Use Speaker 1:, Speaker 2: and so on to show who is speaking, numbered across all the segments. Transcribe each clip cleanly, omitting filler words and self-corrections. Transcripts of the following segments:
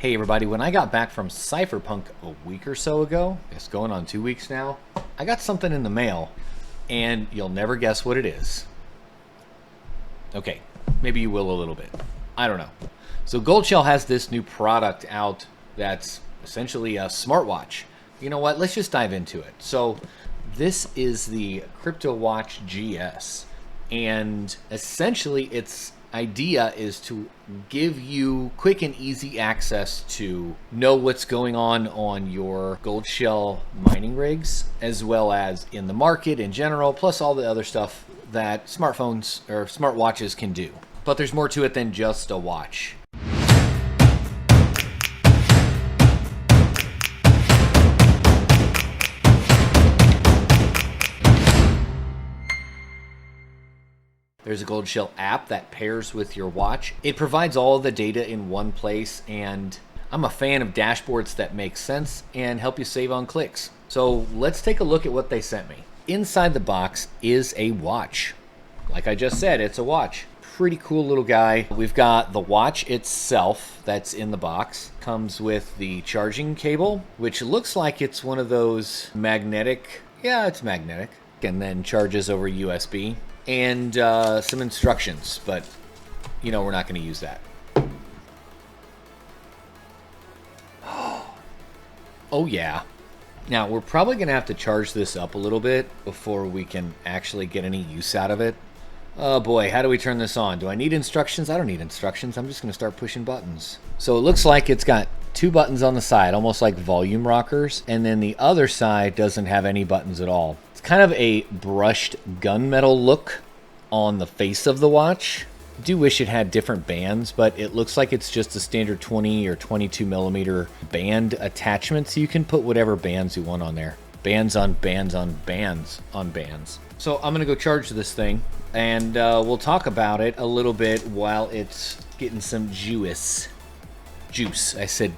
Speaker 1: Hey everybody, when I got back from Cypherpunk a week or so ago, it's going on 2 weeks now, I got something in the mail, and you'll never guess what it is. Okay, maybe you will a little bit. I don't know. So Goldshell has this new product out that's essentially a smartwatch. You know what, let's just dive into it. So this is the Crypto Watch GS, and essentially its idea is to give you quick and easy access to know what's going on your Goldshell mining rigs, as well as in the market in general, plus all the other stuff that smartphones or smartwatches can do. But there's more to it than just a watch. There's a Goldshell app that pairs with your watch. It provides all the data in one place, and I'm a fan of dashboards that make sense and help you save on clicks. So let's take a look at what they sent me. Inside the box is a watch. Like I just said, it's a watch. Pretty cool little guy. We've got the watch itself that's in the box. Comes with the charging cable, which looks like it's one of those magnetic. Yeah, it's magnetic. And then charges over USB. And some instructions, but you know we're not going to use that. Oh yeah. Now we're probably going to have to charge this up a little bit before we can actually get any use out of it. Oh boy, how do we turn this on? Do I need instructions? I don't need instructions. I'm just going to start pushing buttons. So it looks like it's got two buttons on the side, almost like volume rockers, and then the other side doesn't have any buttons at all. It's kind of a brushed gunmetal look on the face of the watch. I do wish it had different bands, but it looks like it's just a standard 20 or 22 millimeter band attachment, so you can put whatever bands you want on there. Bands on bands on bands on bands. So I'm gonna go charge this thing, and we'll talk about it a little bit while it's getting some juice. I said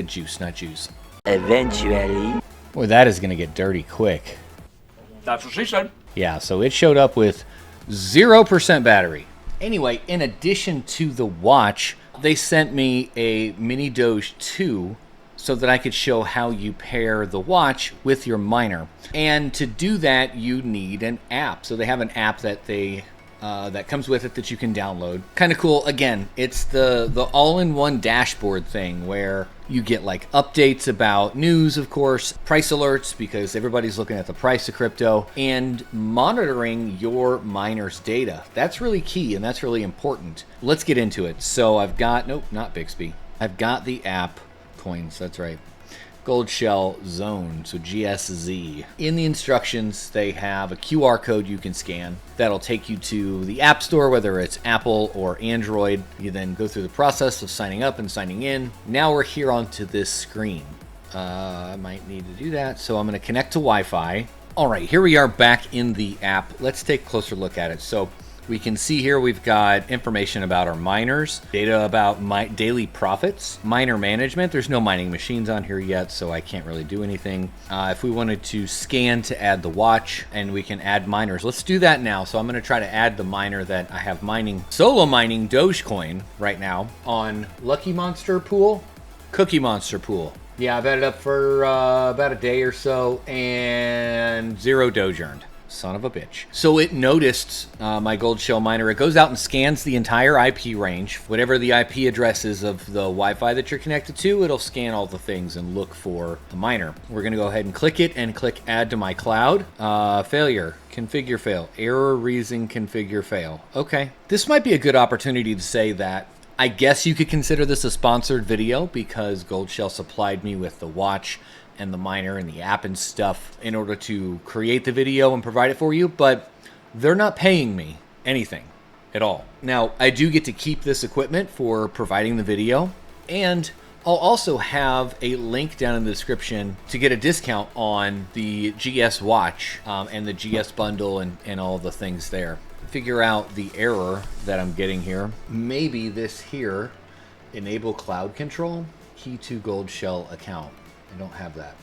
Speaker 1: juice, not juice.
Speaker 2: Eventually.
Speaker 1: Boy, that is gonna get dirty quick.
Speaker 3: That's what she said.
Speaker 1: Yeah, so it showed up with 0% battery. Anyway, in addition to the watch, they sent me a mini DOGE 2 so that I could show how you pair the watch with your miner. And to do that, you need an app. So they have an app that that comes with it that you can download. Kind of cool. Again, it's the all-in-one dashboard thing where you get like updates about news, of course, price alerts because everybody's looking at the price of crypto, and monitoring your miner's data. That's really key and that's really important. Let's get into it. So I've got, nope, not Bixby. I've got the app coins, that's right. Goldshell Zone, so GSZ. In the instructions, they have a QR code you can scan that'll take you to the App Store, whether it's Apple or Android. You then go through the process of signing up and signing in. Now we're here onto this screen. I might need to do that, so I'm going to connect to Wi-Fi. All right, here we are back in the app. Let's take a closer look at it. So we can see here we've got information about our miners, data about my daily profits, miner management. There's no mining machines on here yet, so I can't really do anything. If we wanted to scan to add the watch, and we can add miners. Let's do that now. So I'm going to try to add the miner that I have mining, solo mining Dogecoin right now on Lucky Monster Pool, Cookie Monster Pool. Yeah, I've had it up for about a day or so, and 0 Doge earned. Son of a bitch. So it noticed my Goldshell miner. It goes out and scans the entire IP range. Whatever the IP address is of the Wi-Fi that you're connected to, it'll scan all the things and look for the miner. We're going to go ahead and click it and click add to my cloud. Failure. Configure fail. Error reason configure fail. Okay. This might be a good opportunity to say that I guess you could consider this a sponsored video because Goldshell supplied me with the watch and the miner and the app and stuff in order to create the video and provide it for you, but they're not paying me anything at all. Now, I do get to keep this equipment for providing the video, and I'll also have a link down in the description to get a discount on the GS watch and the GS bundle and all the things there. Figure out the error that I'm getting here. Maybe this here, enable cloud control, key to Goldshell account. I don't have that.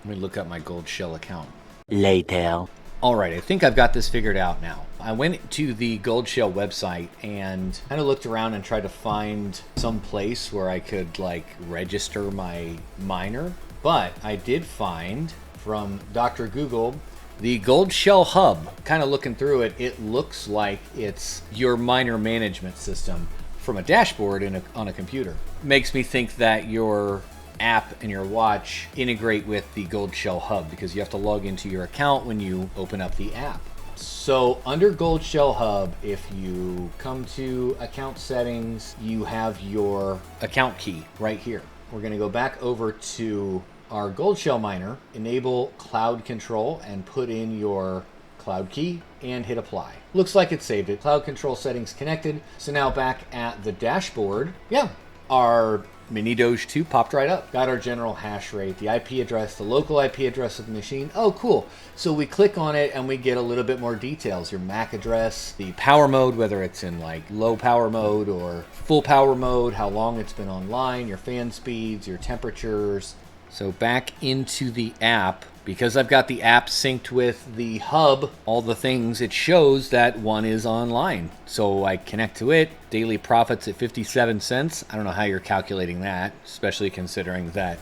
Speaker 1: Let me look up my Goldshell account.
Speaker 2: Later.
Speaker 1: All right, I think I've got this figured out now. I went to the Goldshell website and kind of looked around and tried to find some place where I could like register my miner. But I did find from Dr. Google the Goldshell Hub. Kind of looking through it, it looks like it's your miner management system from a dashboard on a computer. Makes me think that your app and your watch integrate with the Goldshell Hub because you have to log into your account when you open up the app. So under Goldshell Hub, if you come to account settings, you have your account key right here. We're going to go back over to our Goldshell miner, enable cloud control and put in your cloud key and hit apply. Looks like it saved it. Cloud control settings connected. So now back at the dashboard, yeah, our Mini Doge 2 popped right up. Got our general hash rate, the IP address, the local IP address of the machine. Oh, cool. So we click on it and we get a little bit more details. Your MAC address, the power mode, whether it's in like low power mode or full power mode, how long it's been online, your fan speeds, your temperatures. So back into the app, because I've got the app synced with the hub, all the things, it shows that one is online. So I connect to it, daily profits at 57 cents. I don't know how you're calculating that, especially considering that,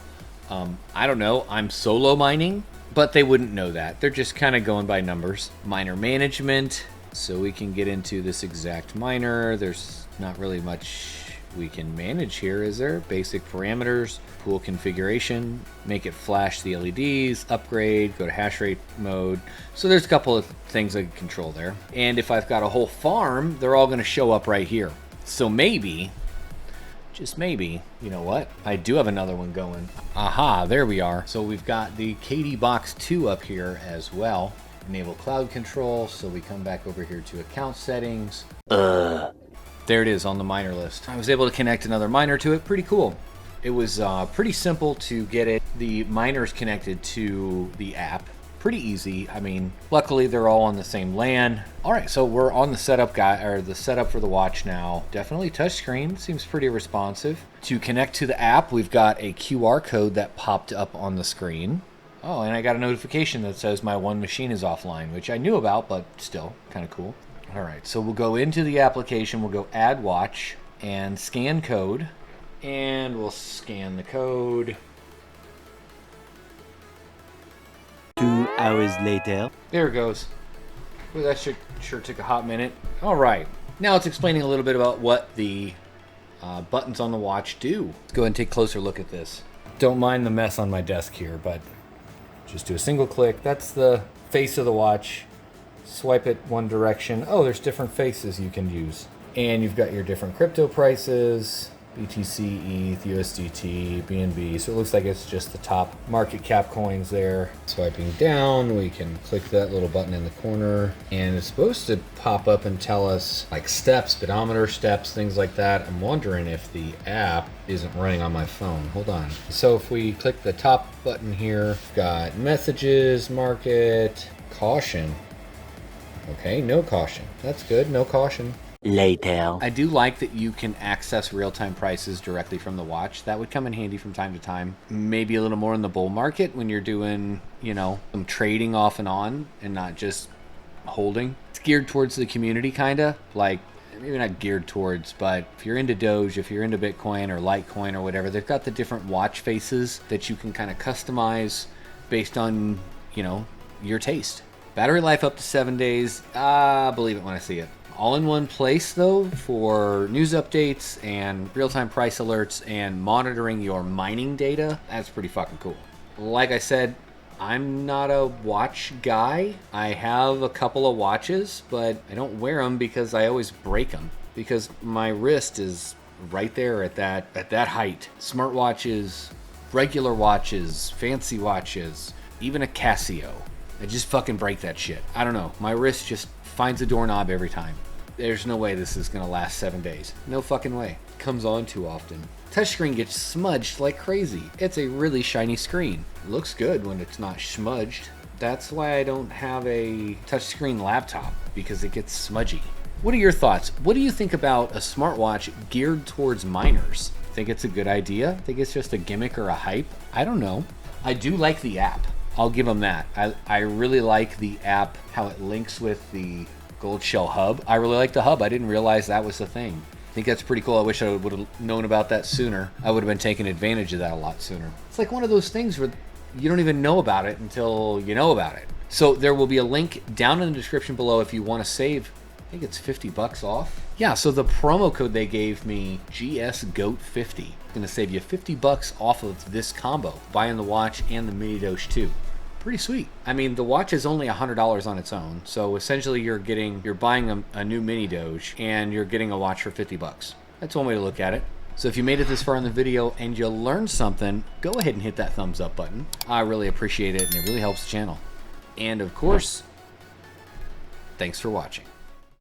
Speaker 1: I don't know, I'm solo mining, but they wouldn't know that. They're just kind of going by numbers. Miner management, so we can get into this exact miner. There's not really much we can manage here, is there? Basic parameters, pool configuration, make it flash the LEDs, upgrade, go to hash rate mode. So there's a couple of things I can control there. And if I've got a whole farm, they're all going to show up right here. So maybe, just maybe, you know what? I do have another one going. Aha, there we are. So we've got the KD Box 2 up here as well. Enable cloud control. So we come back over here to account settings. There it is on the miner list. I was able to connect another miner to it. Pretty cool. It was pretty simple to get it. The miners connected to the app. Pretty easy. I mean, luckily they're all on the same LAN. All right, so we're on the setup the setup for the watch now. Definitely touchscreen. Seems pretty responsive. To connect to the app, we've got a QR code that popped up on the screen. Oh, and I got a notification that says my one machine is offline, which I knew about, but still kind of cool. All right, so we'll go into the application, we'll go add watch and scan code, and we'll scan the code.
Speaker 2: 2 hours later.
Speaker 1: There it goes. Well, that sure took a hot minute. All right, now it's explaining a little bit about what the buttons on the watch do. Let's go ahead and take a closer look at this. Don't mind the mess on my desk here, but just do a single click. That's the face of the watch. Swipe it one direction. Oh, there's different faces you can use. And you've got your different crypto prices, BTC, ETH, USDT, BNB. So it looks like it's just the top market cap coins there. Swiping down, we can click that little button in the corner. And it's supposed to pop up and tell us like steps, speedometer steps, things like that. I'm wondering if the app isn't running on my phone. Hold on. So if we click the top button here, we've got messages, market, caution. Okay, no caution. That's good, no caution.
Speaker 2: Later.
Speaker 1: I do like that you can access real-time prices directly from the watch. That would come in handy from time to time. Maybe a little more in the bull market when you're doing, you know, some trading off and on and not just holding. It's geared towards the community, kind of. Like, maybe not geared towards, but if you're into Doge, if you're into Bitcoin or Litecoin or whatever, they've got the different watch faces that you can kind of customize based on, you know, your taste. Battery life up to 7 days. Believe it when I see it. All in one place, though, for news updates and real-time price alerts and monitoring your mining data. That's pretty fucking cool. Like I said, I'm not a watch guy. I have a couple of watches, but I don't wear them because I always break them because my wrist is right there at that height. Smartwatches, regular watches, fancy watches, even a Casio. I just fucking break that shit. I don't know. My wrist just finds a doorknob every time. There's no way this is going to last 7 days. No fucking way. It comes on too often. Touchscreen gets smudged like crazy. It's a really shiny screen. It looks good when it's not smudged. That's why I don't have a touchscreen laptop, because it gets smudgy. What are your thoughts? What do you think about a smartwatch geared towards miners? Think it's a good idea? Think it's just a gimmick or a hype? I don't know. I do like the app. I'll give them that. I really like the app, how it links with the Goldshell hub. I really like the hub. I didn't realize that was the thing. I think that's pretty cool. I wish I would have known about that sooner. I would have been taking advantage of that a lot sooner. It's like one of those things where you don't even know about it until you know about it. So there will be a link down in the description below if you want to save. I think it's $50 off. Yeah, so the promo code they gave me, GSGOAT50, going to save you $50 off of this combo, buying the watch and the Mini Doge 2. Pretty sweet. I mean, the watch is only $100 on its own, so essentially you're buying a new Mini Doge and you're getting a watch for $50. That's one way to look at it. So if you made it this far in the video and you learned something, go ahead and hit that thumbs up button. I really appreciate it, and it really helps the channel. And of course, thanks for watching.